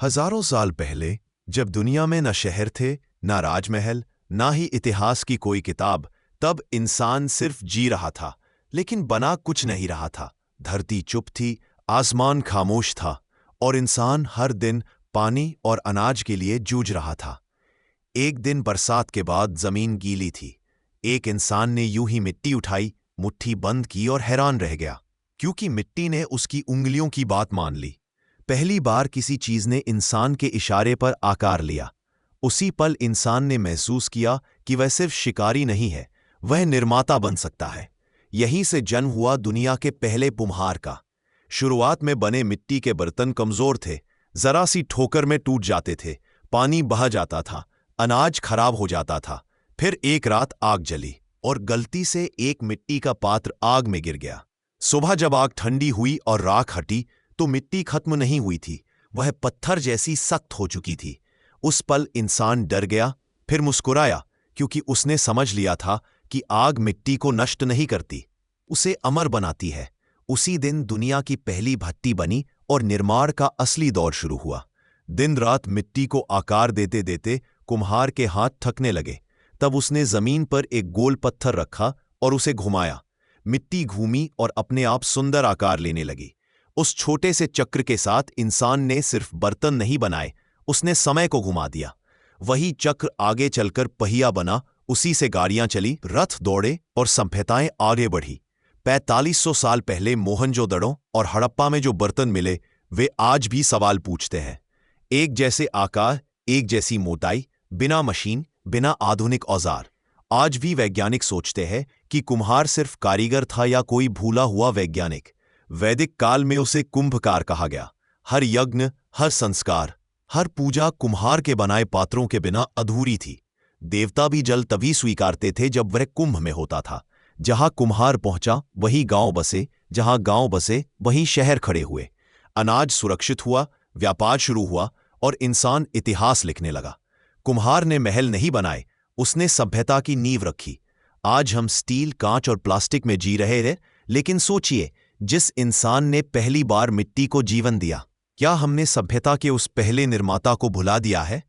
हजारों साल पहले, जब दुनिया में न शहर थे, न राजमहल, ना ही इतिहास की कोई किताब, तब इंसान सिर्फ जी रहा था, लेकिन बना कुछ नहीं रहा था। धरती चुप थी, आसमान खामोश था, और इंसान हर दिन पानी और अनाज के लिए जूझ रहा था। एक दिन बरसात के बाद जमीन गीली थी। एक इंसान ने यूं ही मिट्टी उठाई, मुट्ठी बंद की और हैरान रह गया, क्योंकि मिट्टी ने उसकी उंगलियों की बात मान ली। पहली बार किसी चीज ने इंसान के इशारे पर आकार लिया। उसी पल इंसान ने महसूस किया कि वह सिर्फ शिकारी नहीं है, वह निर्माता बन सकता है। यहीं से जन्म हुआ दुनिया के पहले कुम्हार का। शुरुआत में बने मिट्टी के बर्तन कमजोर थे, जरा सी ठोकर में टूट जाते थे, पानी बह जाता था, अनाज खराब हो जाता था। फिर एक रात आग जली और गलती से एक मिट्टी का पात्र आग में गिर गया। सुबह जब आग ठंडी हुई और राख हटी, तो मिट्टी खत्म नहीं हुई थी, वह पत्थर जैसी सख्त हो चुकी थी। उस पल इंसान डर गया, फिर मुस्कुराया, क्योंकि उसने समझ लिया था कि आग मिट्टी को नष्ट नहीं करती, उसे अमर बनाती है। उसी दिन दुनिया की पहली भट्टी बनी और निर्माण का असली दौर शुरू हुआ। दिन रात मिट्टी को आकार देते देते कुम्हार के हाथ थकने लगे। तब उसने जमीन पर एक गोल पत्थर रखा और उसे घुमाया। मिट्टी घूमी और अपने आप सुंदर आकार लेने लगी। उस छोटे से चक्र के साथ इंसान ने सिर्फ बर्तन नहीं बनाए, उसने समय को घुमा दिया। वही चक्र आगे चलकर पहिया बना, उसी से गाड़ियां चली, रथ दौड़े और सभ्यताएं आगे बढ़ी। 4500 साल पहले मोहनजोदड़ो और हड़प्पा में जो बर्तन मिले, वे आज भी सवाल पूछते हैं। एक जैसे आकार, एक जैसी मोटाई, बिना मशीन, बिना आधुनिक औजार। आज भी वैज्ञानिक सोचते हैं कि कुम्हार सिर्फ कारीगर था या कोई भूला हुआ वैज्ञानिक। वैदिक काल में उसे कुंभकार कहा गया। हर यज्ञ, हर संस्कार, हर पूजा कुम्हार के बनाए पात्रों के बिना अधूरी थी। देवता भी जल तभी स्वीकारते थे जब वह कुंभ में होता था। जहां कुम्हार पहुंचा वहीं गांव बसे, जहां गांव बसे वहीं शहर खड़े हुए। अनाज सुरक्षित हुआ, व्यापार शुरू हुआ और इंसान इतिहास लिखने लगा। कुम्हार ने महल नहीं बनाए, उसने सभ्यता की नींव रखी। आज हम स्टील, कांच और प्लास्टिक में जी रहे हैं, लेकिन सोचिए, जिस इंसान ने पहली बार मिट्टी को जीवन दिया, क्या हमने सभ्यता के उस पहले निर्माता को भुला दिया है?